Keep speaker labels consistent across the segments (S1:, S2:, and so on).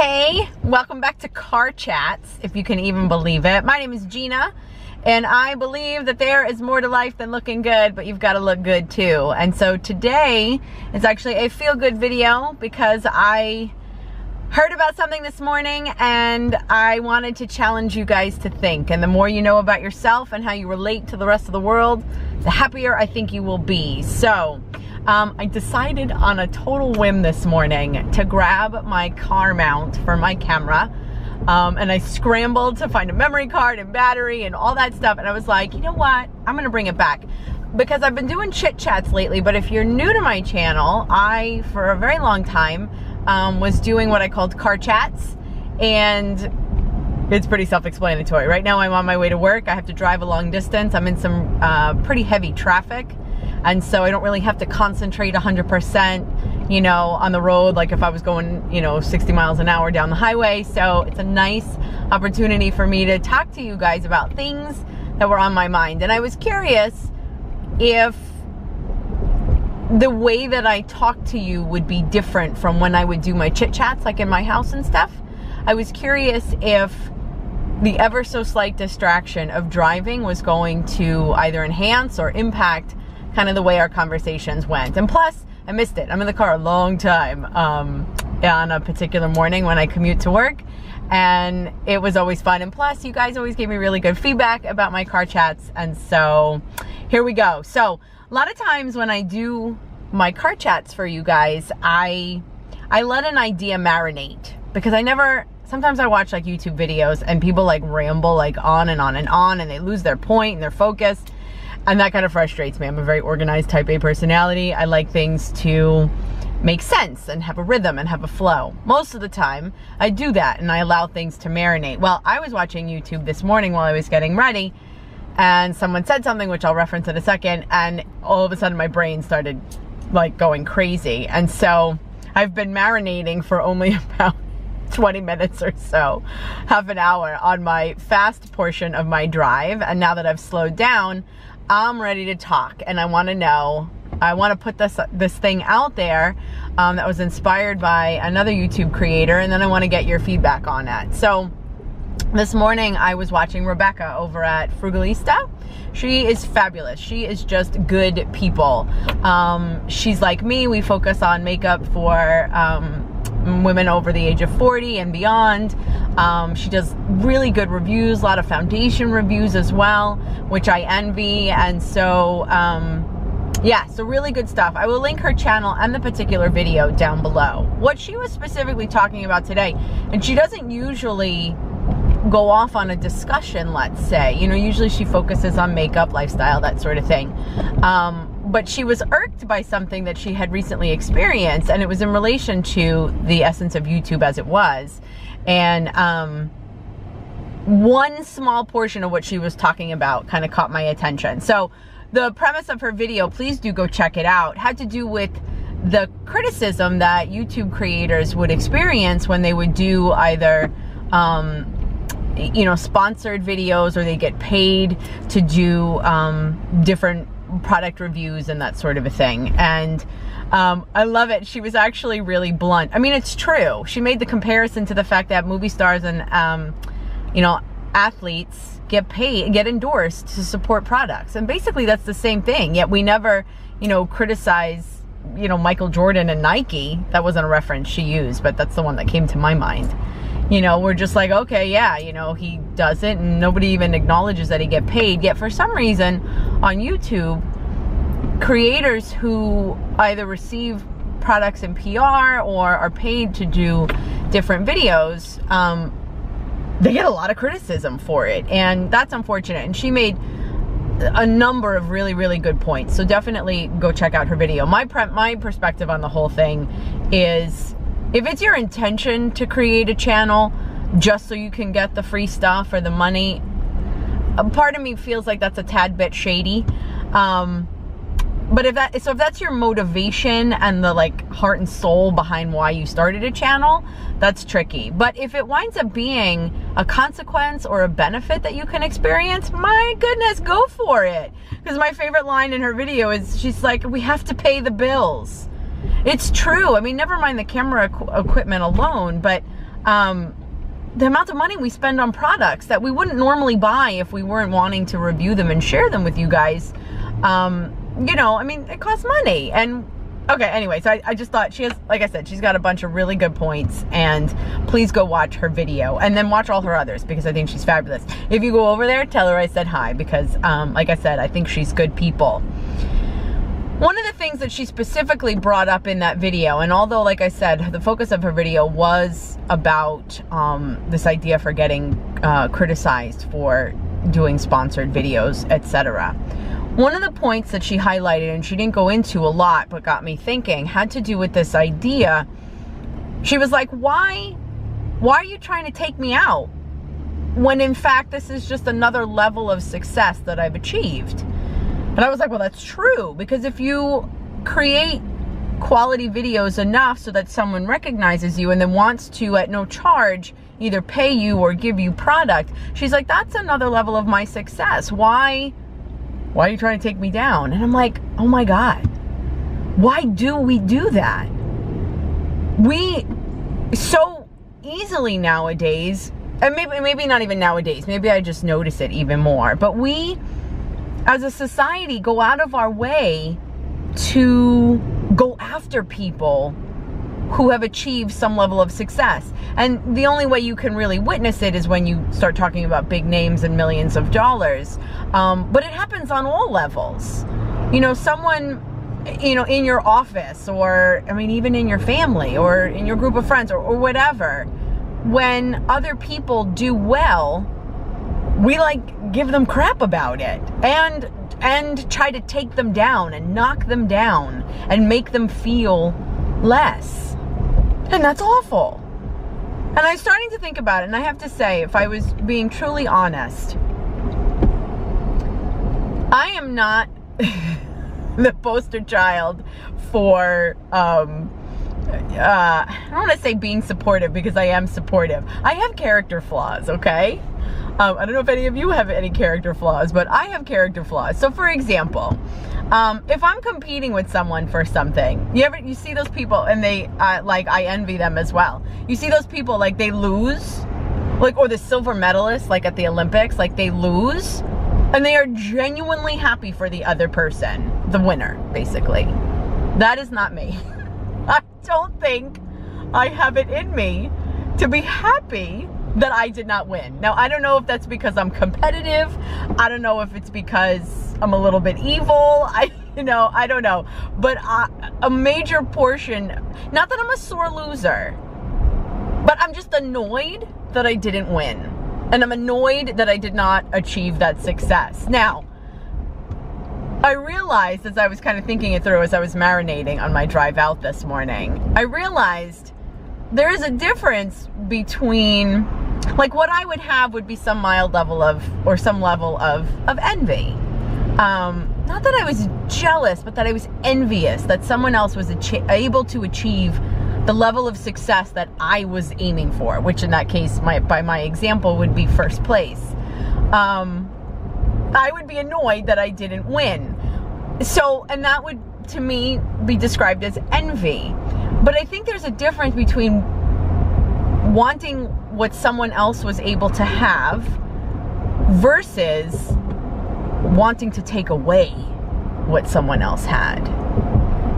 S1: Hey, welcome back to Car Chats, if you can even believe it. My name is Gina, and I believe that there is more to life than looking good, but you've got to look good too. And so today is actually a feel-good video because I heard about something this morning and I wanted to challenge you guys to think. And the more you know about yourself and how you relate to the rest of the world, the happier I think you will be. So I decided on a total whim this morning to grab my car mount for my camera. And I scrambled to find a memory card and battery and all that stuff. And I was like, you know what? I'm going to bring it back. Because I've been doing chit chats lately, but if you're new to my channel, I, for a very long time, was doing what I called car chats. And it's pretty self-explanatory. Right now I'm on my way to work. I have to drive a long distance. I'm in some pretty heavy traffic. And so I don't really have to concentrate 100%, you know, on the road, like if I was going, you know, 60 miles an hour down the highway. So it's a nice opportunity for me to talk to you guys about things that were on my mind. And I was curious if the way that I talk to you would be different from when I would do my chit chats, like in my house and stuff. I was curious if the ever so slight distraction of driving was going to either enhance or impact kind of the way our conversations went. And plus, I missed it. I'm in the car a long time on a particular morning when I commute to work, and it was always fun. And plus, you guys always gave me really good feedback about my car chats, and so here we go. So a lot of times when I do my car chats for you guys, I let an idea marinate, because sometimes I watch like YouTube videos and people like ramble like on and on and on, and they lose their point and their focus. And that kind of frustrates me. I'm a very organized type A personality. I like things to make sense and have a rhythm and have a flow. Most of the time, I do that and I allow things to marinate. Well, I was watching YouTube this morning while I was getting ready, and someone said something, which I'll reference in a second, and all of a sudden my brain started like going crazy. And so I've been marinating for only about 20 minutes or so, half an hour on my fast portion of my drive. And now that I've slowed down, I'm ready to talk, and I want to put this thing out there that was inspired by another YouTube creator, and then I want to get your feedback on that. So this morning I was watching Rebecca over at Frugalista. She is fabulous. She is just good people. She's like me. We focus on makeup for women over the age of 40 and beyond. She does really good reviews, a lot of foundation reviews as well, which I envy. And so yeah, so really good stuff. I will link her channel and the particular video down below. What she was specifically talking about today, and she doesn't usually go off on a discussion, let's say, you know, usually she focuses on makeup, lifestyle, that sort of thing. But she was irked by something that she had recently experienced, and it was in relation to the essence of YouTube as it was. And one small portion of what she was talking about kind of caught my attention. So the premise of her video, please do go check it out, had to do with the criticism that YouTube creators would experience when they would do either you know, sponsored videos, or they get paid to do different product reviews and that sort of a thing. And I love it. She was actually really blunt. I mean, it's true. She made the comparison to the fact that movie stars and you know, athletes get paid, get endorsed to support products, and basically that's the same thing. Yet we never, you know, criticize, you know, Michael Jordan and Nike. That wasn't a reference she used, but that's the one that came to my mind. You know, we're just like, okay, yeah, you know, he does it, and nobody even acknowledges that he get paid. Yet for some reason on YouTube, creators who either receive products in PR or are paid to do different videos, they get a lot of criticism for it, and that's unfortunate. And she made a number of really, really good points. So definitely go check out her video. My perspective on the whole thing is, if it's your intention to create a channel just so you can get the free stuff or the money, a part of me feels like that's a tad bit shady. But if that's your motivation and the like heart and soul behind why you started a channel, that's tricky. But if it winds up being a consequence or a benefit that you can experience, my goodness, go for it. Because my favorite line in her video is, she's like, we have to pay the bills. It's true. I mean, never mind the camera equipment alone, but the amount of money we spend on products that we wouldn't normally buy if we weren't wanting to review them and share them with you guys. You know, I mean, it costs money. And okay, anyway, so I just thought she has, like I said, she's got a bunch of really good points, and please go watch her video and then watch all her others because I think she's fabulous. If you go over there, tell her I said hi because, like I said, I think she's good people. One of the things that she specifically brought up in that video, and although, like I said, the focus of her video was about this idea for getting criticized for doing sponsored videos, etc. One of the points that she highlighted, and she didn't go into a lot, but got me thinking, had to do with this idea. She was like, why are you trying to take me out? When in fact, this is just another level of success that I've achieved. And I was like, well, that's true. Because if you create quality videos enough so that someone recognizes you and then wants to, at no charge, either pay you or give you product, she's like, that's another level of my success. Why are you trying to take me down? And I'm like, oh my God, why do we do that? We so easily nowadays, and maybe not even nowadays, maybe I just notice it even more, but we as a society go out of our way to go after people who have achieved some level of success. And the only way you can really witness it is when you start talking about big names and millions of dollars. But it happens on all levels. You know, someone, you know, in your office, or, I mean, even in your family or in your group of friends or whatever, when other people do well, we like give them crap about it and try to take them down and knock them down and make them feel less. And that's awful. And I'm starting to think about it, and I have to say, if I was being truly honest, I am not the poster child for, I don't want to say being supportive, because I am supportive. I have character flaws, okay? I don't know if any of you have any character flaws, but I have character flaws. So for example, if I'm competing with someone for something, you see those people, and they, like, I envy them as well. You see those people, like, they lose, like, or the silver medalists, like at the Olympics, like they lose, and they are genuinely happy for the other person, the winner, basically. That is not me. I don't think I have it in me to be happy that I did not win. Now, I don't know if that's because I'm competitive. I don't know if it's because I'm a little bit evil. I don't know. But a major portion, not that I'm a sore loser, but I'm just annoyed that I didn't win. And I'm annoyed that I did not achieve that success. Now, I realized, as I was kind of thinking it through, as I was marinating on my drive out this morning, I realized there is a difference between, like, what I would have would be some mild level of, or some level of envy. Not that I was jealous, but that I was envious that someone else was able to achieve the level of success that I was aiming for, which in that case, by my example, would be first place. I would be annoyed that I didn't win. So, and that would, to me, be described as envy. But I think there's a difference between wanting what someone else was able to have versus wanting to take away what someone else had.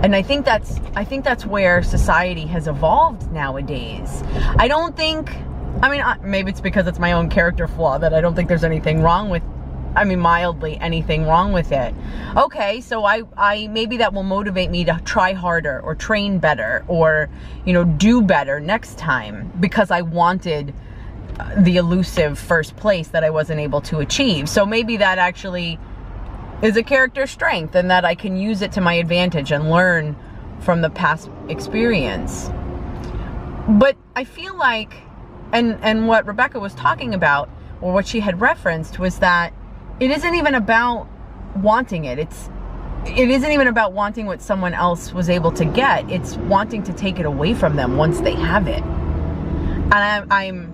S1: And I think that's where society has evolved nowadays. I don't think, I mean, maybe it's because it's my own character flaw that I don't think there's anything wrong with, I mean, mildly anything wrong with it. Okay, so I maybe that will motivate me to try harder or train better or, you know, do better next time because I wanted the elusive first place that I wasn't able to achieve. So maybe that actually is a character strength and that I can use it to my advantage and learn from the past experience. But I feel like, and what Rebecca was talking about, or what she had referenced, was that it isn't even about wanting it. It isn't even about wanting what someone else was able to get. It's wanting to take it away from them once they have it. And I'm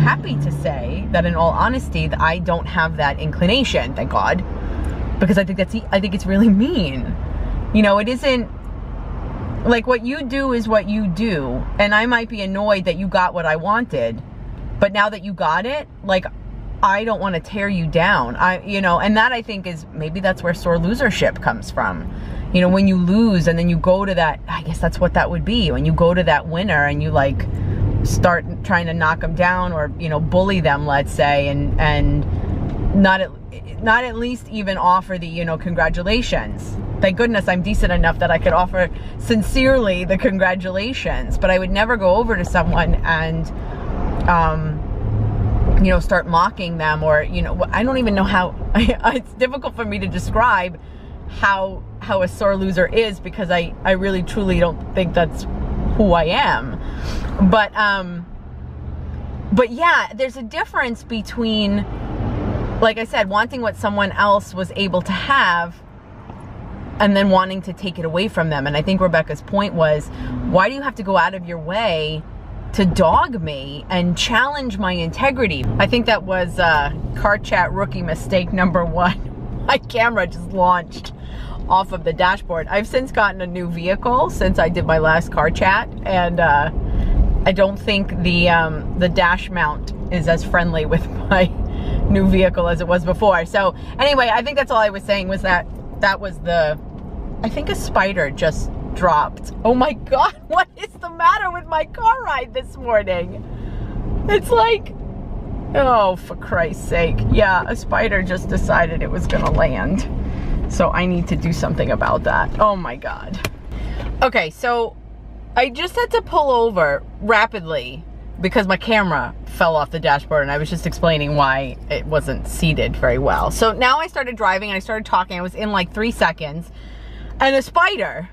S1: happy to say that, in all honesty, that I don't have that inclination, thank God, because I think it's really mean. You know, it isn't, Like, what you do is what you do, and I might be annoyed that you got what I wanted, but now that you got it, like, I don't want to tear you down. You know, and that I think is, maybe that's where sore losership comes from. You know, when you lose and then you go to that, I guess that's what that would be, when you go to that winner and you like start trying to knock them down, or, you know, bully them, let's say, and not at least even offer the, you know, congratulations. Thank goodness I'm decent enough that I could offer sincerely the congratulations, but I would never go over to someone and, you know, start mocking them, or, you know, I don't even know how, it's difficult for me to describe how a sore loser is, because I really truly don't think that's who I am. But yeah, there's a difference between, like I said, wanting what someone else was able to have and then wanting to take it away from them. And I think Rebecca's point was, why do you have to go out of your way to dog me and challenge my integrity? I think that was car chat rookie mistake number 1. My camera just launched off of the dashboard. I've since gotten a new vehicle since I did my last car chat, and I don't think the dash mount is as friendly with my new vehicle as it was before. So anyway, I think that's all I was saying, was that was I think a spider just dropped. Oh my God, what is the matter with my car ride this morning? It's like, oh, for Christ's sake. Yeah, a spider just decided it was gonna land. So I need to do something about that. Oh my God. Okay, so I just had to pull over rapidly because my camera fell off the dashboard, and I was just explaining why it wasn't seated very well. So now I started driving and I started talking. I was in like 3 seconds, and a spider,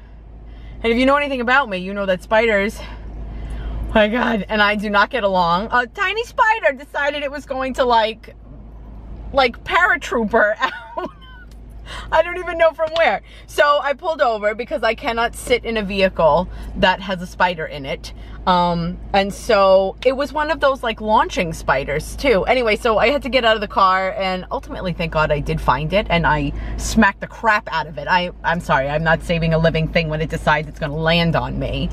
S1: and if you know anything about me, you know that spiders, oh my God, and I do not get along. A tiny spider decided it was going to like paratrooper out. I don't even know from where. So I pulled over because I cannot sit in a vehicle that has a spider in it. And so it was one of those like launching spiders too. Anyway, so I had to get out of the car, and ultimately, thank God, I did find it, and I smacked the crap out of it. I'm sorry, I'm not saving a living thing when it decides it's gonna land on me.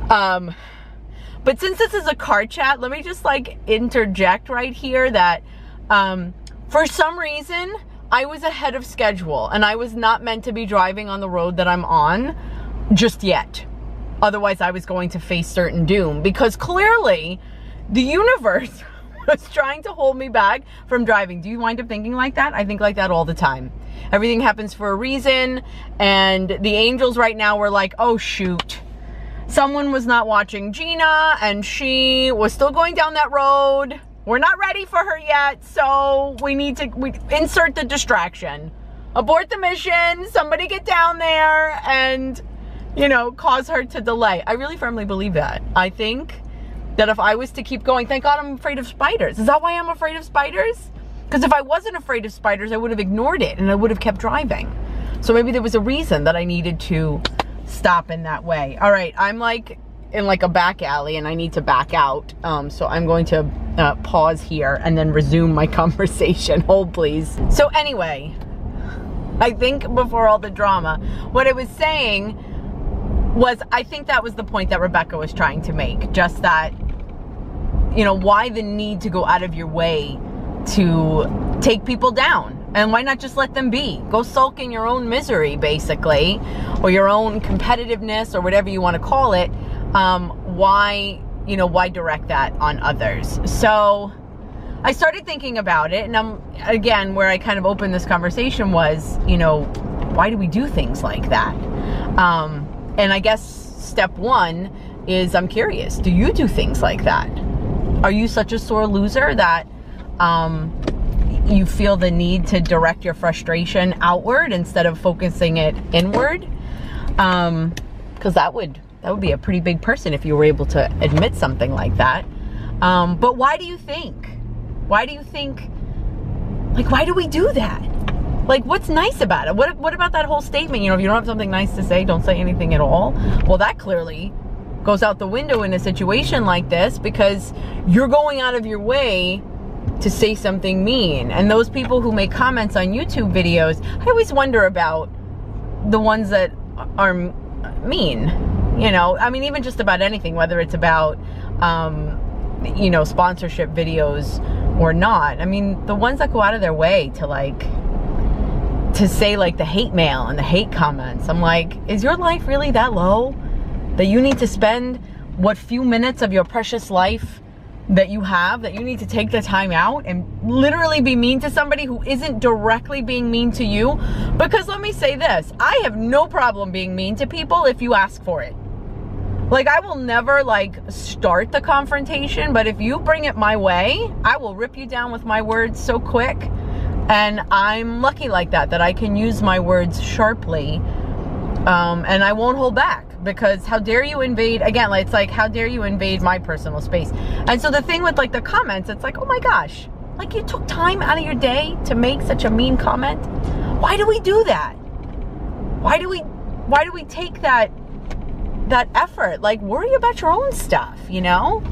S1: But since this is a car chat, let me just like interject right here that for some reason, I was ahead of schedule, and I was not meant to be driving on the road that I'm on just yet. Otherwise, I was going to face certain doom, because clearly the universe was trying to hold me back from driving. Do you wind up thinking like that? I think like that all the time. Everything happens for a reason, and the angels right now were like, oh shoot, someone was not watching Gina, and she was still going down that road. We're not ready for her yet, so we insert the distraction. Abort the mission, somebody get down there and, you know, cause her to delay. I really firmly believe that. I think that if I was to keep going, thank God I'm afraid of spiders. Is that why I'm afraid of spiders? Because if I wasn't afraid of spiders, I would have ignored it and I would have kept driving. So maybe there was a reason that I needed to stop in that way. All right, I'm like in like a back alley and I need to back out. So I'm going to pause here and then resume my conversation. Hold please. So anyway, I think before all the drama, what I was saying was, I think that was the point that Rebecca was trying to make. Just that, you know, why the need to go out of your way to take people down? And why not just let them be? Go sulk in your own misery, basically, or your own competitiveness, or whatever you want to call it. Why direct that on others? So I started thinking about it, and again, where I kind of opened this conversation was, you know, why do we do things like that? And I guess step one is, I'm curious, do you do things like that? Are you such a sore loser that you feel the need to direct your frustration outward instead of focusing it inward? Because that would be a pretty big person if you were able to admit something like that. But why do you think? Why do we do that? Like, what's nice about it? What about that whole statement? You know, if you don't have something nice to say, don't say anything at all. Well, that clearly goes out the window in a situation like this, because you're going out of your way to say something mean. And those people who make comments on YouTube videos, I always wonder about the ones that are mean. You know, I mean, even just about anything, whether it's about, you know, sponsorship videos or not. I mean, the ones that go out of their way to like, to say like the hate mail and the hate comments. I'm like, is your life really that low that you need to spend what few minutes of your precious life that you have, that you need to take the time out and literally be mean to somebody who isn't directly being mean to you? Because let me say this, I have no problem being mean to people if you ask for it. Like, I will never like start the confrontation, but if you bring it my way, I will rip you down with my words so quick. And I'm lucky like that I can use my words sharply, and I won't hold back. Because how dare you invade, again, like, it's like, how dare you invade my personal space? And so the thing with like the comments, it's like, oh my gosh, like you took time out of your day to make such a mean comment. Why do we do that? Why do we take that effort? Like, worry about your own stuff, you know?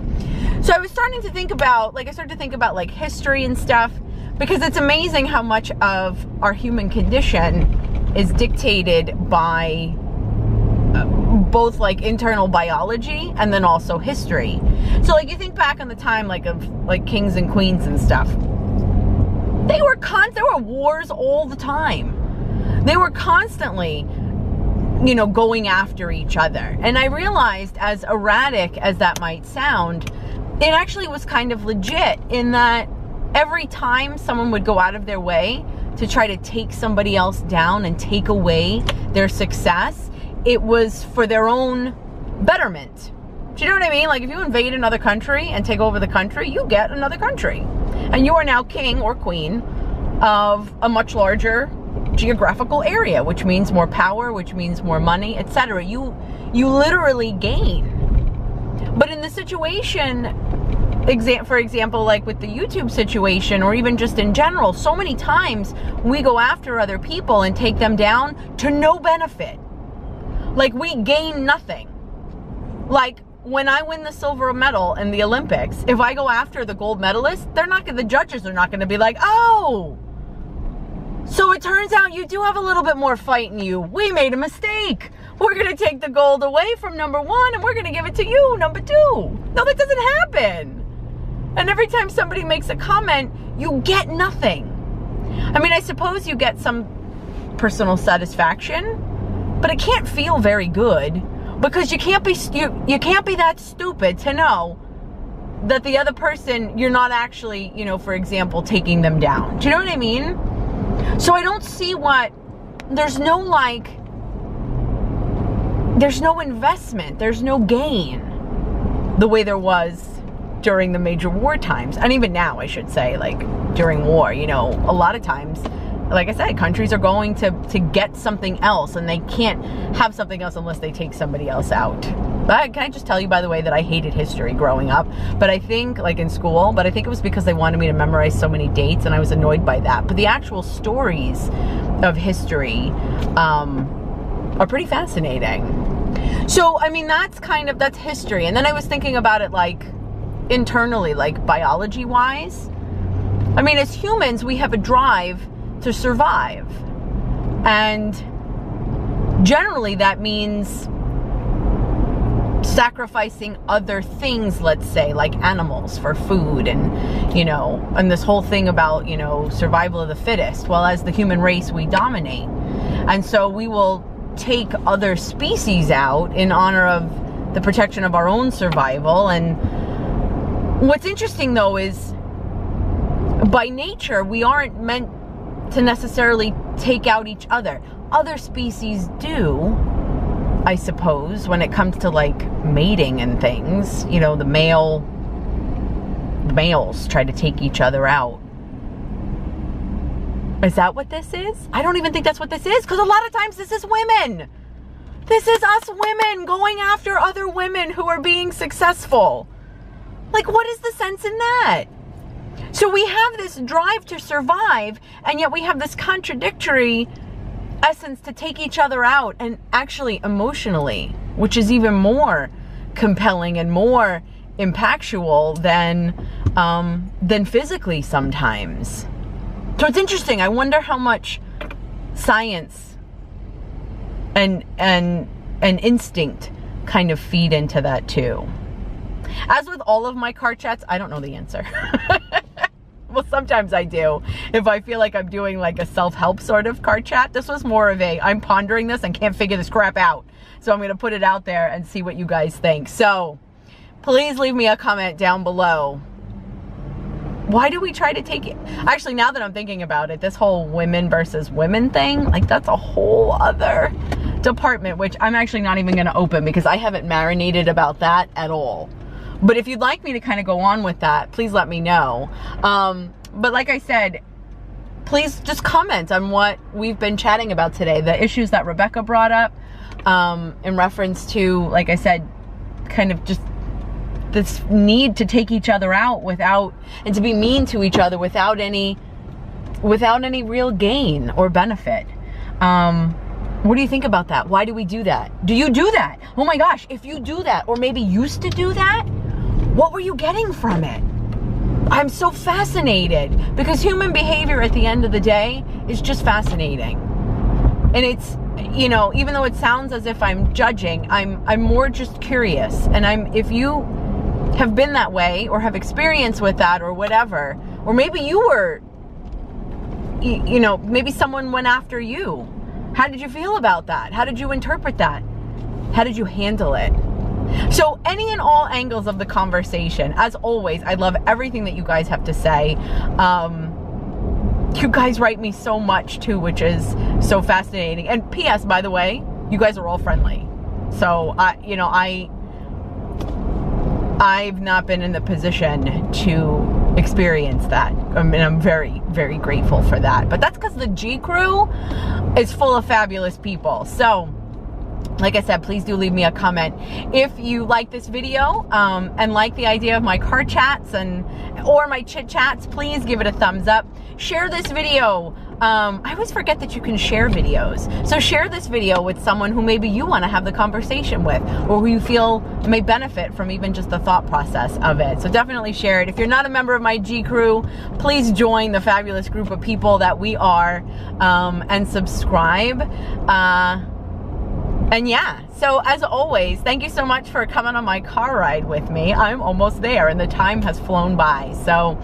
S1: So I started to think about like history and stuff, because it's amazing how much of our human condition is dictated by both like internal biology and then also history. So like you think back on the time like of like kings and queens and stuff. There were wars all the time. They were constantly, you know, going after each other. And I realized, as erratic as that might sound, it actually was kind of legit, in that every time someone would go out of their way to try to take somebody else down and take away their success, it was for their own betterment. Do you know what I mean? Like, if you invade another country and take over the country, you get another country. And you are now king or queen of a much larger geographical area, which means more power, which means more money, etc. You literally gain. But in the situation, for example, like with the YouTube situation, or even just in general, so many times we go after other people and take them down to no benefit. Like, we gain nothing. Like, when I win the silver medal in the Olympics, if I go after the gold medalist, the judges are not going to be like, oh, so it turns out you do have a little bit more fight in you. We made a mistake. We're going to take the gold away from number one and we're going to give it to you, number two. No, that doesn't happen. And every time somebody makes a comment, you get nothing. I mean, I suppose you get some personal satisfaction, but it can't feel very good, because you can't be that stupid to know that the other person, you're not actually, you know, for example, taking them down. Do you know what I mean? So I don't see there's no investment, there's no gain the way there was during the major war times. And even now, I should say, like during war, you know, a lot of times, like I said, countries are going to get something else, and they can't have something else unless they take somebody else out. But can I just tell you, by the way, that I hated history growing up, but I think, like in school, but I think it was because they wanted me to memorize so many dates, and I was annoyed by that. But the actual stories of history are pretty fascinating. So, I mean, that's history. And then I was thinking about it like internally, like biology-wise. I mean, as humans, we have a drive to survive, and generally that means sacrificing other things, let's say like animals, for food, and you know, and this whole thing about, you know, survival of the fittest. Well, as the human race, we dominate, and so we will take other species out in honor of the protection of our own survival. And what's interesting though is, by nature, we aren't meant to necessarily take out each other. Other species do, I suppose, when it comes to like mating and things. You know, the males try to take each other out. Is that what this is? I don't even think that's what this is, because a lot of times this is women. This is us women going after other women who are being successful. Like, what is the sense in that? So we have this drive to survive, and yet we have this contradictory essence to take each other out, and actually emotionally, which is even more compelling and more impactful than physically sometimes. So it's interesting. I wonder how much science and instinct kind of feed into that too. As with all of my car chats, I don't know the answer. Well, sometimes I do, if I feel like I'm doing like a self-help sort of car chat. This was more of a, I'm pondering this and can't figure this crap out. So I'm going to put it out there and see what you guys think. So please leave me a comment down below. Why do we try to take it? Actually, now that I'm thinking about it, this whole women versus women thing, like that's a whole other department, which I'm actually not even going to open because I haven't marinated about that at all. But if you'd like me to kind of go on with that, please let me know. But like I said, please just comment on what we've been chatting about today. The issues that Rebecca brought up in reference to, like I said, kind of just this need to take each other out without, and to be mean to each other without any real gain or benefit. What do you think about that? Why do we do that? Do you do that? Oh my gosh, if you do that, or maybe used to do that, what were you getting from it? I'm so fascinated, because human behavior at the end of the day is just fascinating. And it's, you know, even though it sounds as if I'm judging, I'm more just curious. And if you have been that way or have experience with that or whatever, or maybe you were, you know, maybe someone went after you. How did you feel about that? How did you interpret that? How did you handle it? So any and all angles of the conversation, as always, I love everything that you guys have to say. You guys write me so much too, which is so fascinating. And P.S., by the way, you guys are all friendly. So, you know, I've not been in the position to experience that. I mean, I'm very, very grateful for that. But that's because the G crew is full of fabulous people. So, like I said, please do leave me a comment. If you like this video and like the idea of my car chats or my chit chats, please give it a thumbs up. Share this video. I always forget that you can share videos. So share this video with someone who maybe you want to have the conversation with, or who you feel may benefit from even just the thought process of it. So definitely share it. If you're not a member of my G crew, please join the fabulous group of people that we are, and subscribe. And yeah, so as always, thank you so much for coming on my car ride with me. I'm almost there and the time has flown by. So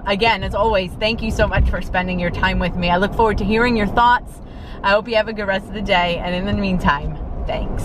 S1: again, as always, thank you so much for spending your time with me. I look forward to hearing your thoughts. I hope you have a good rest of the day. And in the meantime, thanks.